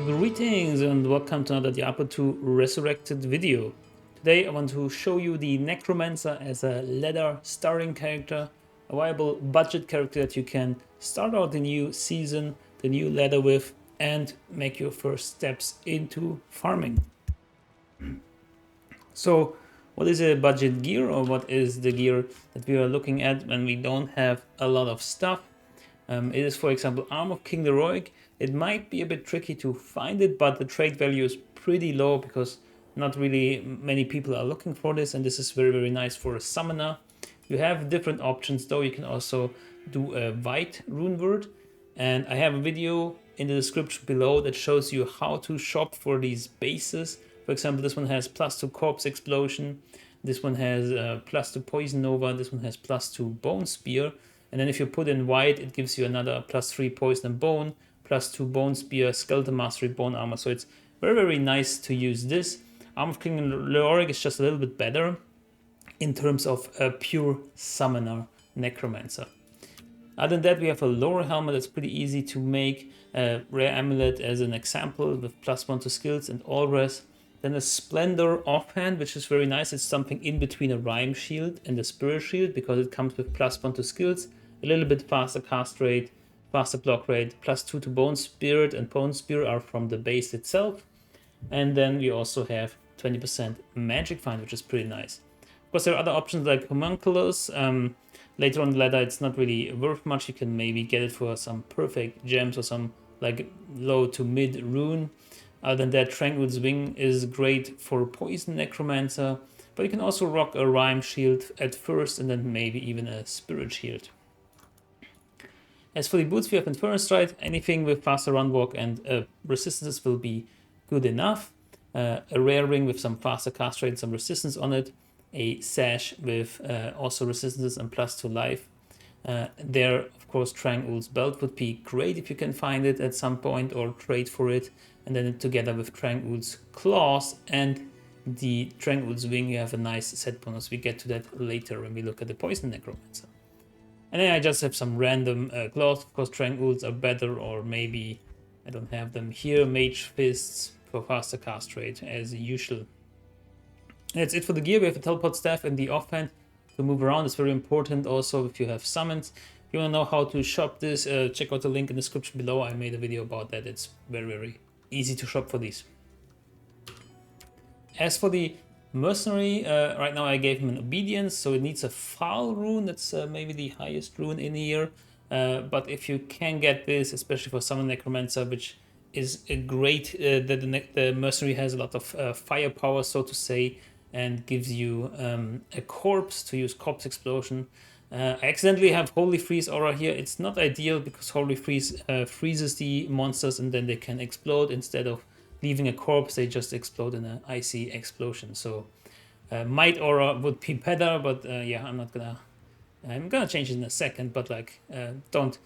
Greetings and welcome to another Diablo 2 Resurrected video. Today I want to show you the Necromancer as a ladder starting character, a viable budget character that you can start out the new season, the new ladder with, and make your first steps into farming. So what is a budget gear, or what is the gear that we are looking at when we don't have a lot of stuff? It is, for example, Arm of King Leroic. It might be a bit tricky to find it, but the trade value is pretty low because not really many people are looking for this, and this is very, very nice for a summoner. You have different options though. You can also do a white rune word, and I have a video in the description below that shows you how to shop for these bases. For example, this one has +2 Corpse Explosion, this one has +2 Poison Nova, this one has +2 Bone Spear. And then if you put in white, it gives you another +3 Poison and Bone, +2 Bone Spear, Skeleton Mastery, Bone Armor. So it's very, very nice to use this. Arm of King Leoric is just a little bit better in terms of a pure summoner Necromancer. Other than that, we have a lower helmet that's pretty easy to make. A rare amulet as an example with +1 to skills and all res. Then a Splendor offhand, which is very nice. It's something in between a Rhyme Shield and a Spirit Shield because it comes with +1 to skills, a little bit faster cast rate, faster block rate, +2 to Bone Spirit, and Bone Spear are from the base itself. And then we also have 20% Magic Find, which is pretty nice. Of course, there are other options like Homunculus. Later on the ladder, it's not really worth much. You can maybe get it for some perfect gems or some like low to mid rune. Other than that, Tranquil's Wing is great for Poison Necromancer, but you can also rock a Rhyme Shield at first and then maybe even a Spirit Shield. As for the boots, we have Infernal Stride. Anything with faster run walk and resistances will be good enough. A rare ring with some faster cast rate and some resistance on it. A sash with also resistances and +2 life. There, of course, Tranquil's belt would be great if you can find it at some point or trade for it. And then together with Tranquil's claws and the Tranquil's wing, you have a nice set bonus. We get to that later when we look at the Poison Necromancer. And then I just have some random claws. Of course, Tranquil's are better, or maybe I don't have them here. Mage Fists for faster cast rate as usual. That's it for the gear. We have a teleport staff in the offhand to move around. It's very important also if you have summons. If you want to know how to shop this, check out the link in the description below. I made a video about that. It's very, very easy to shop for these. As for the Mercenary, right now I gave him an Obedience, so it needs a Foul rune. That's maybe the highest rune in here. But if you can get this, especially for Summon Necromancer, which is a great, the Mercenary has a lot of firepower, so to say, and gives you a corpse to use Corpse Explosion. I accidentally have Holy Freeze aura here. It's not ideal because Holy Freeze freezes the monsters and then they can explode. Instead of leaving a corpse, they just explode in an icy explosion. So Might aura would be better, but yeah, I'm gonna change it in a second, but like don't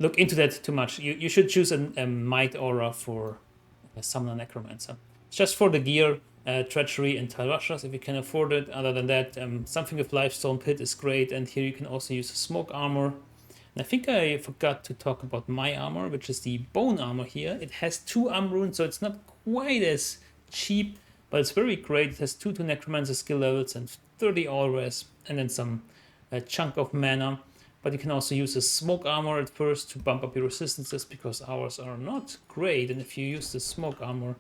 look into that too much. You should choose a Might aura for a Summoner Necromancer. It's just for the gear. Treachery and Tyrushas if you can afford it. Other than that, something with Lifestone Pit is great, and here you can also use Smoke Armor. And I think I forgot to talk about my armor, which is the Bone Armor here. It has 2 runes, so it's not quite as cheap, but it's very great. It has 2 Necromancer skill levels and 30 all res, and then some chunk of mana. But you can also use a Smoke Armor at first to bump up your resistances, because ours are not great, and if you use the Smoke Armor,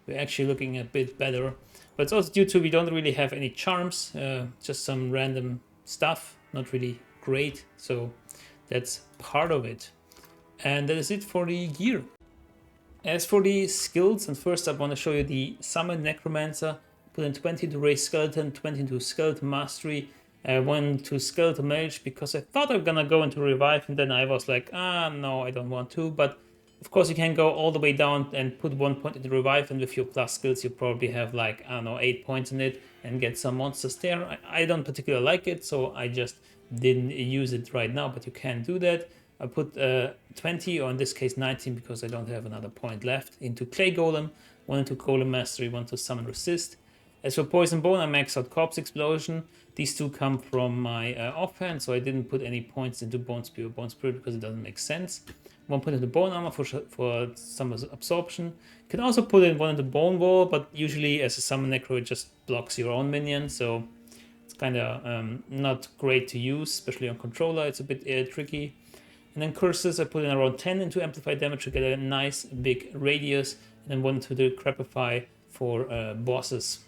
we're actually looking a bit better. But it's also due to we don't really have any charms, just some random stuff, not really great. So that's part of it. And that is it for the gear. As for the skills, and first I want to show you the Summon Necromancer. Put in 20 to raise Skeleton, 20 to Skeleton Mastery, 1 to Skeleton Mage, because I thought I was gonna go into Revive, and then I was like, no, I don't want to. But of course, you can go all the way down and put 1 point into Revive, and with your plus skills, you probably have like, I don't know, 8 points in it and get some monsters there. I don't particularly like it, so I just didn't use it right now, but you can do that. I put 20, or in this case 19, because I don't have another point left, into Clay Golem, 1 into Golem Mastery, 1 to Summon Resist. As for Poison Bone, I maxed out Corpse Explosion. These 2 come from my offhand, so I didn't put any points into Bone Spear or Bone Spirit because it doesn't make sense. 1 point into bone armor for some absorption. You can also put in 1 into bone wall, but usually as a summon necro, it just blocks your own minion, so it's kind of not great to use, especially on controller. It's a bit tricky. And then curses, I put in around 10 into amplified damage to get a nice big radius, and then 1 to the crapify for bosses.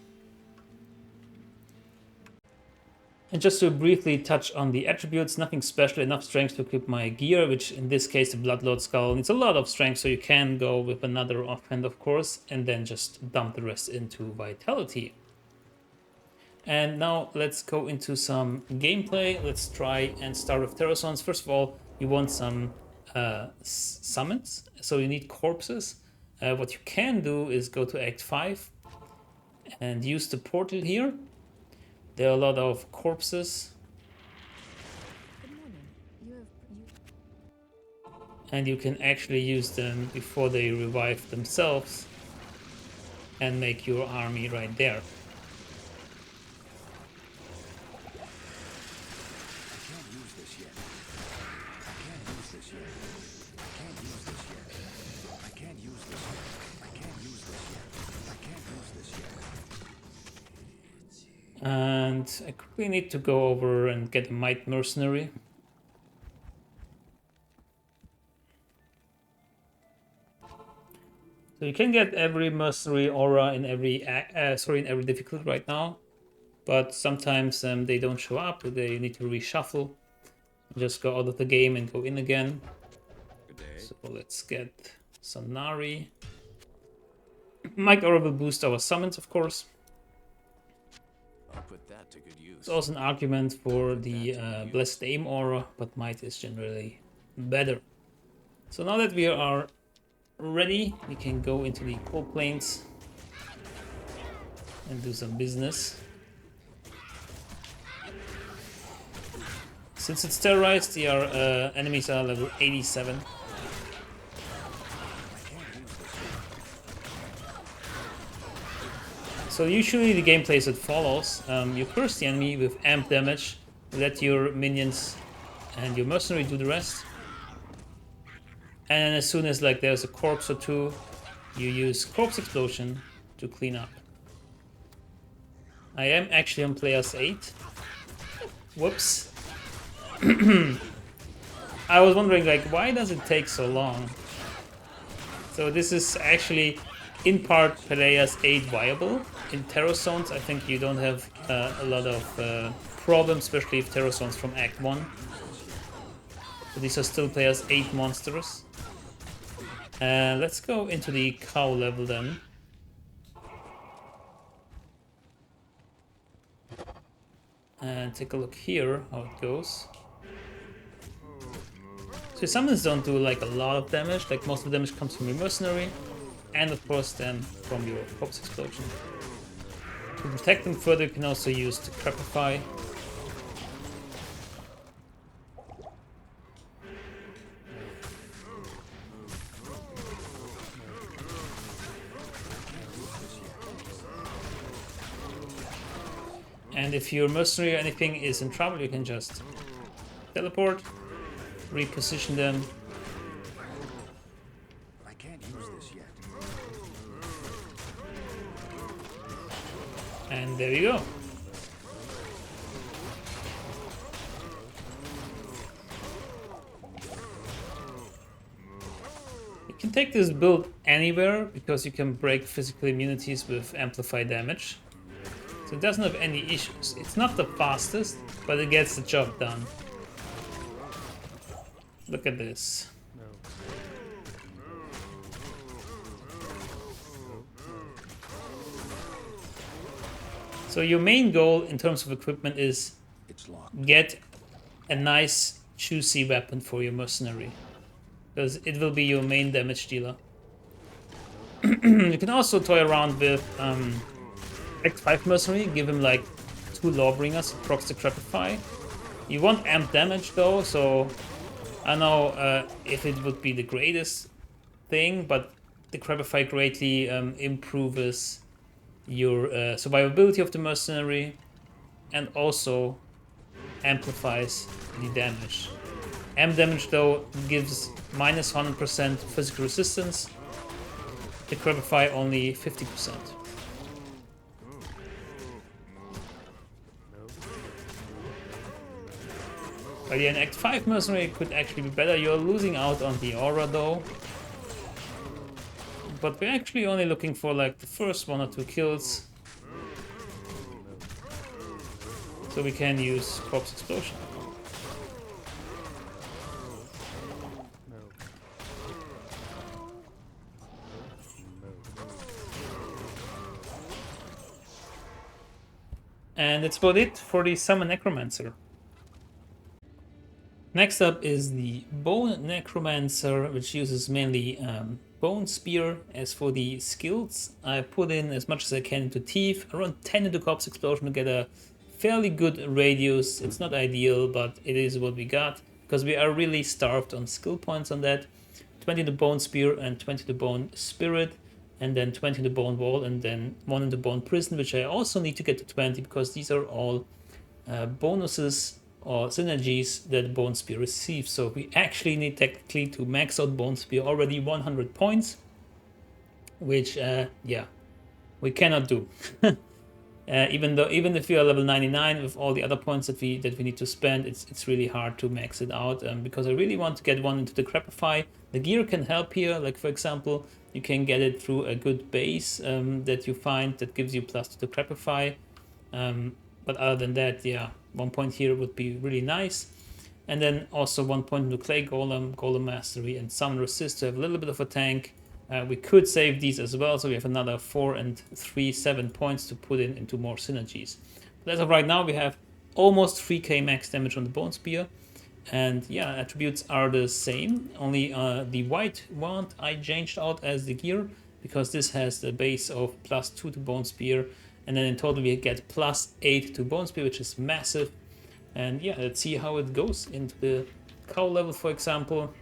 And just to briefly touch on the attributes, nothing special, enough strength to equip my gear, which in this case the Bloodlord Skull needs a lot of strength, so you can go with another offhand of course, and then just dump the rest into Vitality. And now let's go into some gameplay. Let's try and start with Terrasons. First of all, you want some summons, so you need corpses. What you can do is go to Act 5 and use the portal here. There are a lot of corpses. And you can actually use them before they revive themselves and make your army right there. And I quickly need to go over and get a Might Mercenary. So you can get every mercenary aura in every in every difficulty right now, but sometimes they don't show up. They need to reshuffle. Just go out of the game and go in again. So let's get Sonari. Might Aura will boost our summons, of course. It's also an argument for the Blessed Aim Aura, but Might is generally better. So now that we are ready, we can go into the cold plains and do some business. Since it's terrorized, the enemies are level 87. So usually the gameplay is as follows. You curse the enemy with amp damage, let your minions and your mercenary do the rest. And as soon as like there's a corpse or two, you use Corpse Explosion to clean up. I am actually on players 8. Whoops. I was wondering like why does it take so long? So this is actually in part players 8 viable. In Terror Zones I think you don't have a lot of problems, especially if Terror Zones from Act 1. So these are still players 8 monsters. Let's go into the cow level then. And take a look here how it goes. So summons don't do like a lot of damage, like most of the damage comes from your mercenary and of course then from your Corpse Explosion. To protect them further you can also use the Crepify. And if your mercenary or anything is in trouble, you can just teleport, reposition them. I can't use this yet. And there you go. You can take this build anywhere because you can break physical immunities with amplified damage. So it doesn't have any issues. It's not the fastest, but it gets the job done. Look at this. So your main goal in terms of equipment is get a nice juicy weapon for your mercenary, because it will be your main damage dealer. You can also toy around with Act 5 Mercenary, give him like 2 Lawbringers, procs the Crepify. You want amp damage though, so I know if it would be the greatest thing, but the Crepify greatly improves your survivability of the Mercenary and also amplifies the damage. M damage though gives minus 100% physical resistance. The Crepify only 50%. But yeah, an Act 5 Mercenary could actually be better. You're losing out on the aura though. But we're actually only looking for like the first 1 or 2 kills. So we can use Corpse Explosion. And that's about it for the Summon Necromancer. Next up is the Bone Necromancer, which uses mainly Bone Spear. As for the skills, I put in as much as I can into Thief, around 10 into Corpse Explosion to get a fairly good radius. It's not ideal, but it is what we got, because we are really starved on skill points on that. 20 to Bone Spear and 20 to Bone Spirit, and then 20 to Bone Wall, and then 1 into Bone Prison, which I also need to get to 20, because these are all bonuses or synergies that Bone Spear receives. So we actually need technically to max out Bone Spear already 100 points, which yeah, we cannot do. Even if we are level 99 with all the other points that we need to spend, it's really hard to max it out, because I really want to get 1 into the Crepify. The gear can help here, like for example, you can get it through a good base that you find that gives you plus to the Crepify. But other than that, yeah, 1 point here would be really nice. And then also 1 point into Clay Golem, Golem Mastery, and Summon Resist to have a little bit of a tank. We could save these as well, so we have another 4 and 3, 7 points to put into more synergies. But as of right now, we have almost 3k max damage on the Bone Spear. And yeah, attributes are the same, only the white wand I changed out as the gear, because this has the base of +2 to Bone Spear. And then in total we get +8 to Bone Spear, which is massive. And yeah, let's see how it goes into the cow level, for example.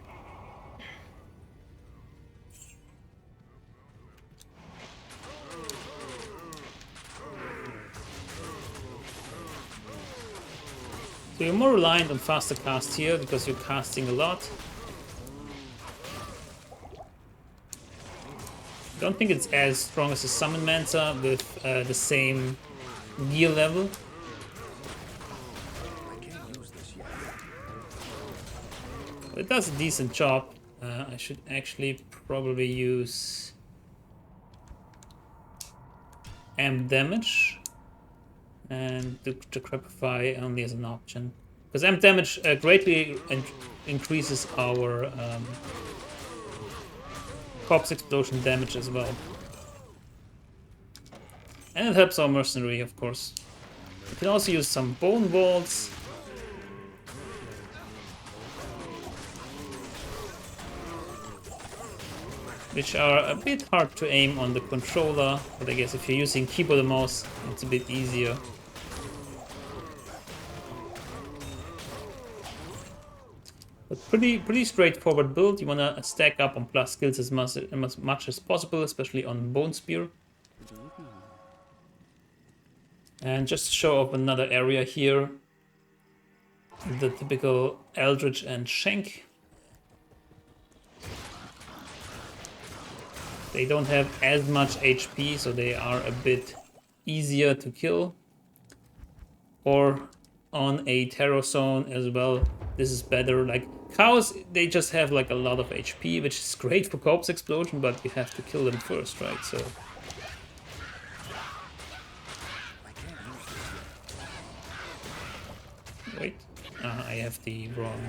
So you're more reliant on faster cast here because you're casting a lot. I don't think it's as strong as a Summon Mancer with the same gear level. But it does a decent job. I should actually probably use amp damage and the Crepify only as an option, because amp damage greatly increases our Corpse Explosion damage as well, and it helps our Mercenary, of course. You can also use some Bone Walls. Which are a bit hard to aim on the controller, but I guess if you're using keyboard and mouse, it's a bit easier. But pretty straightforward build. You wanna stack up on plus skills as much as possible, especially on Bone Spear. And just to show off another area here, the typical Eldritch and Shank. They don't have as much HP, so they are a bit easier to kill. Or on a Terror Zone as well, this is better. Like cows, they just have like a lot of HP, which is great for Corpse Explosion, but you have to kill them first, right? So wait, I have the wrong.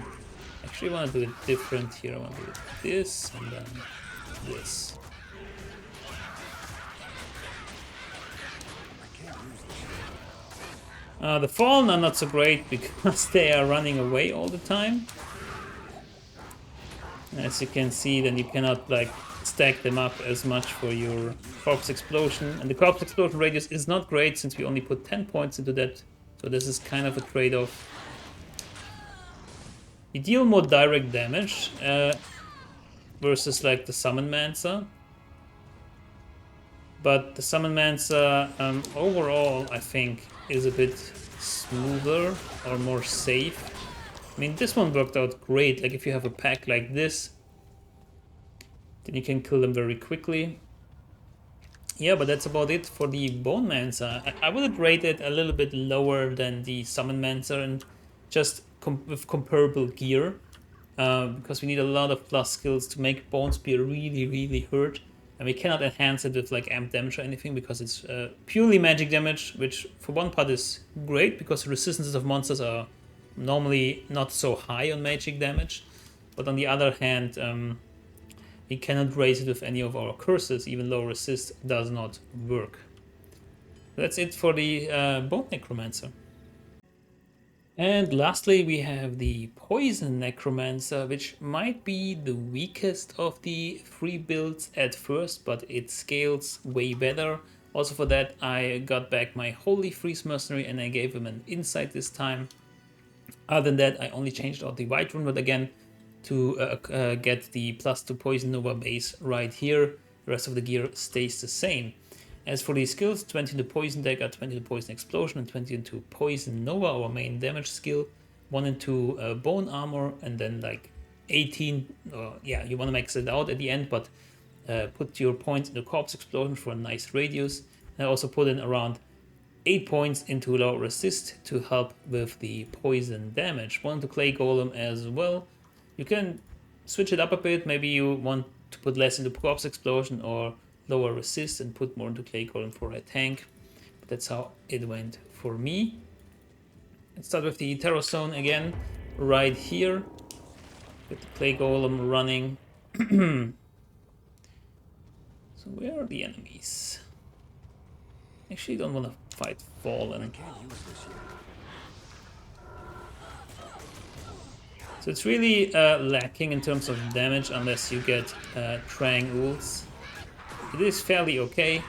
Actually, I want to do it different here. I want to do this and then this. The Fallen are not so great because they are running away all the time. As you can see, then you cannot like stack them up as much for your Corpse Explosion. And the Corpse Explosion radius is not great since we only put 10 points into that. So this is kind of a trade-off. You deal more direct damage versus like the Summon Mancer. But the Summon Mancer overall, I think, is a bit smoother or more safe. I mean, this one worked out great. Like, if you have a pack like this, then you can kill them very quickly. Yeah, but that's about it for the Bone Mancer. I would rate it a little bit lower than the Summon Mancer, and just with comparable gear. Because we need a lot of plus skills to make Bone Spear really, really hurt. And we cannot enhance it with like amp damage or anything, because it's purely magic damage, which for one part is great, because resistances of monsters are normally not so high on magic damage. But on the other hand, we cannot raise it with any of our curses, even though resist does not work. That's it for the Bone Necromancer. And lastly, we have the Poison Necromancer, which might be the weakest of the three builds at first, but it scales way better. Also for that, I got back my Holy Freeze Mercenary and I gave him an Insight this time. Other than that, I only changed out the White Rune, but again, to get the +2 Poison Nova base right here. The rest of the gear stays the same. As for the skills, 20 into Poison Dagger, 20 into Poison Explosion, and 20 into Poison Nova, our main damage skill. 1 into Bone Armor, and then like 18, yeah, you want to max it out at the end, but put your points into Corpse Explosion for a nice radius. And I also put in around 8 points into Low Resist to help with the poison damage. 1 into Clay Golem as well. You can switch it up a bit, maybe you want to put less into Corpse Explosion or lower resist and put more into Clay Golem for a tank. But that's how it went for me. Let's start with the Terror Zone again, right here. With the Clay Golem running. So where are the enemies? Actually, don't want to fight Fallen. So it's really lacking in terms of damage unless you get Triangles. It is fairly okay.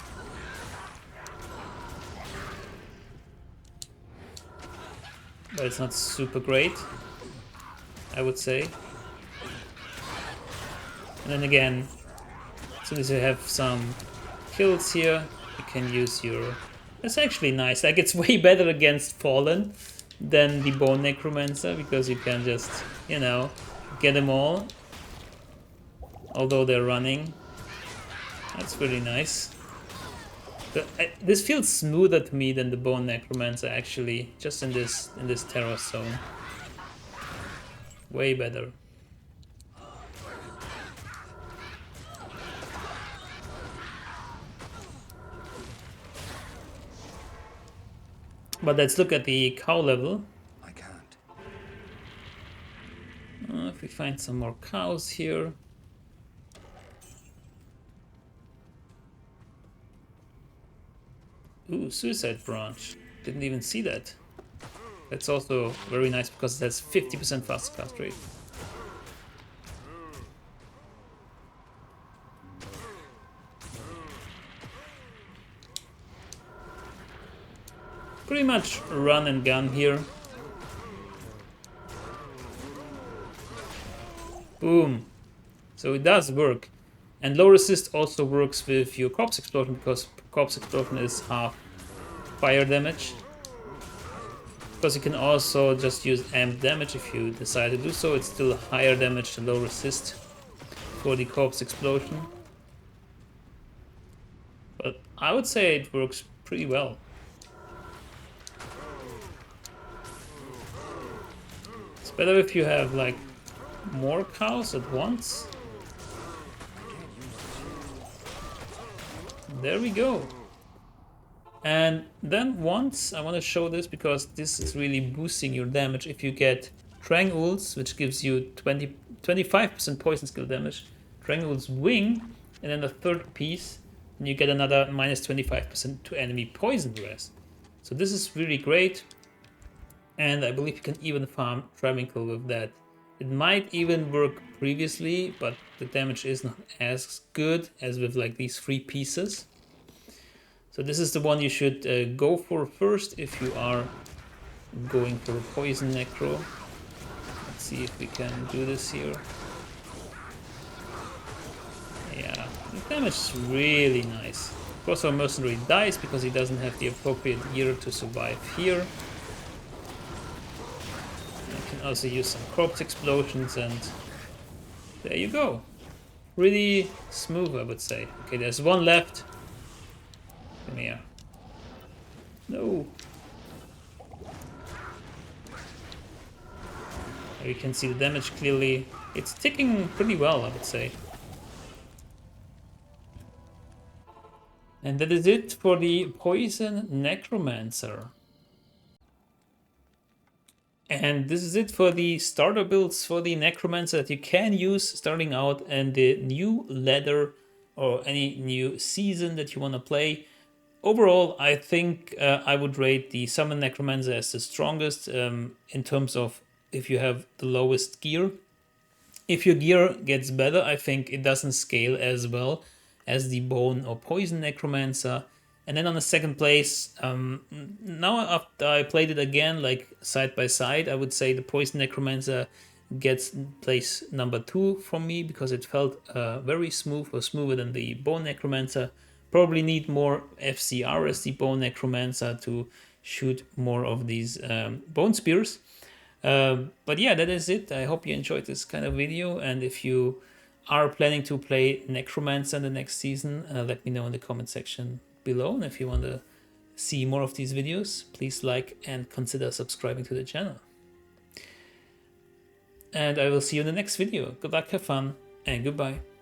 But it's not super great, I would say. And then again, as soon as you have some kills here, you can use your... That's actually nice. Like, it's way better against Fallen than the Bone Necromancer, because you can just, you know, get them all. Although they're running. That's really nice. This feels smoother to me than the Bone Necromancer, actually, just in this Terror Zone. Way better. But let's look at the cow level. I can't. If we find some more cows here. Ooh, Suicide Branch. Didn't even see that. That's also very nice because it has 50% fast cast rate. Pretty much run and gun here. Boom. So it does work. And low resist also works with your Corpse Explosion, because Corpse Explosion is half fire damage. Because you can also just use amp damage if you decide to do so. It's still higher damage than low resist for the Corpse Explosion. But I would say it works pretty well. It's better if you have like more cows at once. There we go. And then once, I want to show this because this is really boosting your damage. If you get Triangles, which gives you 25% poison skill damage, Triangles Wing, and then the third piece, and you get another minus 25% to enemy poison res. So this is really great. And I believe you can even farm Travincal with that. It might even work previously, but the damage is not as good as with like these 3 pieces. So this is the one you should go for first if you are going for Poison Necro. Let's see if we can do this here. Yeah, the damage is really nice. Of course our Mercenary dies because he doesn't have the appropriate gear to survive here. also use some corpse explosions, and there you go. Really smooth, I would say. Okay, there's one left. Come here. No. Here you can see the damage clearly. It's ticking pretty well, I would say. And that is it for the Poison Necromancer. And this is it for the starter builds for the Necromancer that you can use starting out and the new ladder or any new season that you want to play. Overall, I think I would rate the Summon Necromancer as the strongest in terms of if you have the lowest gear. If your gear gets better, I think it doesn't scale as well as the Bone or Poison Necromancer. And then on the second place, now after I played it again, like side by side, I would say the Poison Necromancer gets place number 2 from me because it felt very smooth, or smoother than the Bone Necromancer. Probably need more FCR as the Bone Necromancer to shoot more of these Bone Spears. But yeah, that is it. I hope you enjoyed this kind of video, and if you are planning to play Necromancer in the next season, let me know in the comment section below. And if you want to see more of these videos, please like and consider subscribing to the channel. And I will see you in the next video. Good luck, have fun, and goodbye.